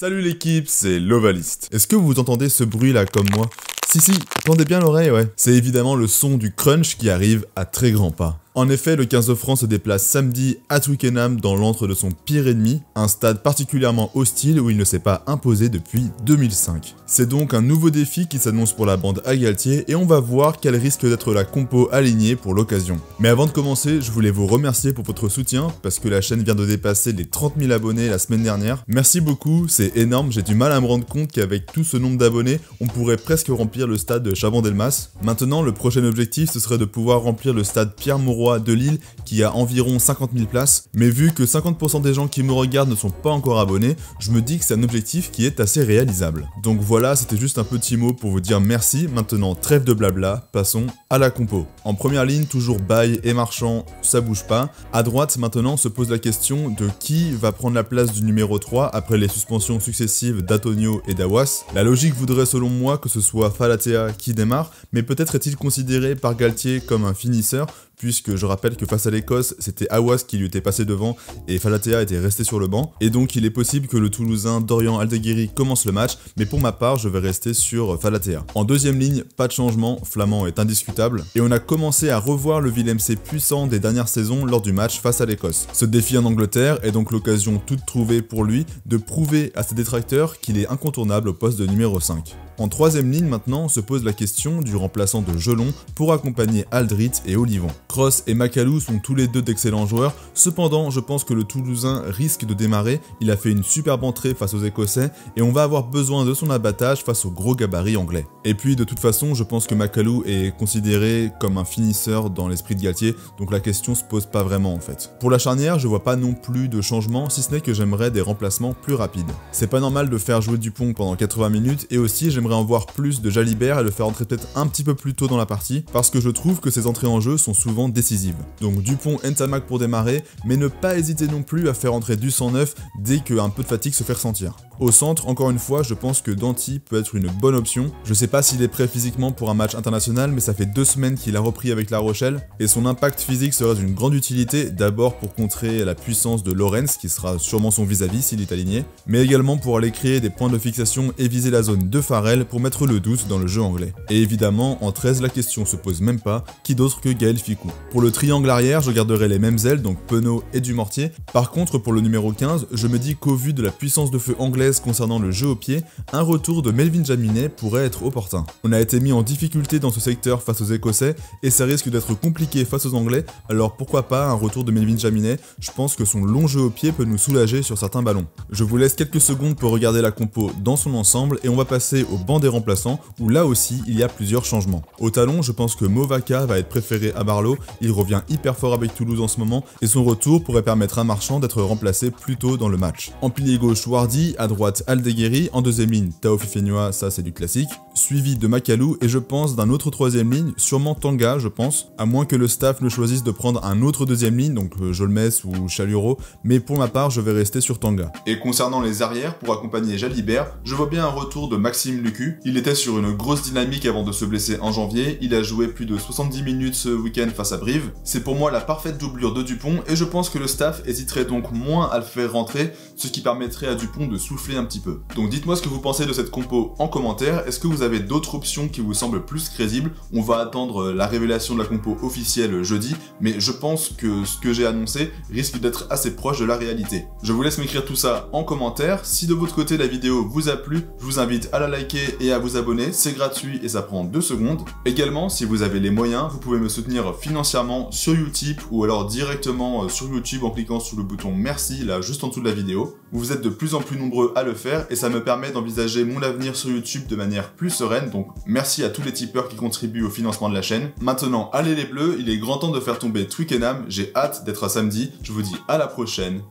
Salut l'équipe, c'est Lovalist. Est-ce que vous entendez ce bruit là comme moi? Si, tendez bien l'oreille, ouais. C'est évidemment le son du crunch qui arrive à très grands pas. En effet, le 15 de France se déplace samedi à Twickenham dans l'antre de son pire ennemi, un stade particulièrement hostile où il ne s'est pas imposé depuis 2005. C'est donc un nouveau défi qui s'annonce pour la bande à Galtier et on va voir quelle risque d'être la compo alignée pour l'occasion. Mais avant de commencer, je voulais vous remercier pour votre soutien parce que la chaîne vient de dépasser les 30 000 abonnés la semaine dernière. Merci beaucoup, c'est énorme, j'ai du mal à me rendre compte qu'avec tout ce nombre d'abonnés, on pourrait presque remplir le stade de Chabandelmas. Maintenant, le prochain objectif, ce serait de pouvoir remplir le stade Pierre-Mauroy de Lille qui a environ 50 000 places, mais vu que 50% des gens qui me regardent ne sont pas encore abonnés, je me dis que c'est un objectif qui est assez réalisable. Donc voilà, c'était juste un petit mot pour vous dire merci. Maintenant, trêve de blabla, passons à la compo. En première ligne, toujours Baye et Marchand, ça bouge pas. À droite, maintenant, se pose la question de qui va prendre la place du numéro 3 après les suspensions successives d'Antonio et d'Awas. La logique voudrait selon moi que ce soit Falatea qui démarre, mais peut-être est-il considéré par Galtier comme un finisseur, puisque je rappelle que face à l'Écosse, c'était Awas qui lui était passé devant et Falatea était resté sur le banc, et donc il est possible que le Toulousain Dorian Aldeguerri commence le match, mais pour ma part, je vais rester sur Falatea. En deuxième ligne, pas de changement, Flamand est indiscutable, et on a commencé à revoir le Willem C puissant des dernières saisons lors du match face à l'Écosse. Ce défi en Angleterre est donc l'occasion toute trouvée pour lui de prouver à ses détracteurs qu'il est incontournable au poste de numéro 5. En troisième ligne maintenant, se pose la question du remplaçant de Jelon pour accompagner Aldrit et Olivon. Cross et Macalou sont tous les deux d'excellents joueurs, cependant je pense que le Toulousain risque de démarrer, il a fait une superbe entrée face aux Écossais et on va avoir besoin de son abattage face aux gros gabarits anglais. Et puis de toute façon, je pense que Macalou est considéré comme un finisseur dans l'esprit de Galtier, donc la question se pose pas vraiment en fait. Pour la charnière, je vois pas non plus de changement, si ce n'est que j'aimerais des remplacements plus rapides. C'est pas normal de faire jouer Dupont pendant 80 minutes et aussi j'aimerais en voir plus de Jalibert et le faire entrer peut-être un petit peu plus tôt dans la partie parce que je trouve que ses entrées en jeu sont souvent décisives. Donc Dupont et Ntamak pour démarrer, mais ne pas hésiter non plus à faire entrer du 109 dès qu'un peu de fatigue se fait ressentir. Au centre, encore une fois, je pense que Danty peut être une bonne option. Je sais pas s'il est prêt physiquement pour un match international, mais ça fait 2 semaines qu'il a repris avec La Rochelle, et son impact physique serait d'une grande utilité, d'abord pour contrer la puissance de Lorenz, qui sera sûrement son vis-à-vis s'il est aligné, mais également pour aller créer des points de fixation et viser la zone de Farrell pour mettre le doute dans le jeu anglais. Et évidemment, en 13, la question se pose même pas, qui d'autre que Gaël Fickou. Pour le triangle arrière, je garderai les mêmes ailes, donc Penaud et Dumortier. Par contre, pour le numéro 15, je me dis qu'au vu de la puissance de feu anglaise concernant le jeu au pied, un retour de Melvin Jaminet pourrait être opportun. On a été mis en difficulté dans ce secteur face aux Écossais, et ça risque d'être compliqué face aux Anglais, alors pourquoi pas un retour de Melvin Jaminet? Je pense que son long jeu au pied peut nous soulager sur certains ballons. Je vous laisse quelques secondes pour regarder la compo dans son ensemble, et on va passer au banc des remplaçants, où là aussi il y a plusieurs changements. Au talon, je pense que Movaka va être préféré à Barlow, il revient hyper fort avec Toulouse en ce moment, et son retour pourrait permettre à Marchand d'être remplacé plus tôt dans le match. En pilier gauche, Wardy, à droite Aldeguerri, en deuxième ligne Tao Fifenua, ça c'est du classique, suivi de Macalou et je pense d'un autre troisième ligne, sûrement Tanga je pense, à moins que le staff ne choisisse de prendre un autre deuxième ligne, donc Jolmes ou Chaluro, mais pour ma part je vais rester sur Tanga. Et concernant les arrières, pour accompagner Jalibert, je vois bien un retour de Maxime Lucu, il était sur une grosse dynamique avant de se blesser en janvier, il a joué plus de 70 minutes ce week-end face à Brive, c'est pour moi la parfaite doublure de Dupont et je pense que le staff hésiterait donc moins à le faire rentrer, ce qui permettrait à Dupont de souffler un petit peu. Donc dites-moi ce que vous pensez de cette compo en commentaire, est-ce que vous avez d'autres options qui vous semblent plus crédibles? On va attendre la révélation de la compo officielle jeudi, mais je pense que ce que j'ai annoncé risque d'être assez proche de la réalité. Je vous laisse m'écrire tout ça en commentaire, si de votre côté la vidéo vous a plu, je vous invite à la liker et à vous abonner, c'est gratuit et ça prend 2 secondes. Également, si vous avez les moyens, vous pouvez me soutenir financièrement sur Utip ou alors directement sur YouTube en cliquant sur le bouton merci là juste en dessous de la vidéo. Vous êtes de plus en plus nombreux à le faire et ça me permet d'envisager mon avenir sur YouTube de manière plus sereine, donc merci à tous les tipeurs qui contribuent au financement de la chaîne. Maintenant, allez les bleus, il est grand temps de faire tomber Twickenham, j'ai hâte d'être à samedi, je vous dis à la prochaine,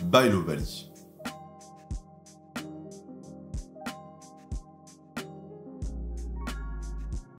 bye Lovali.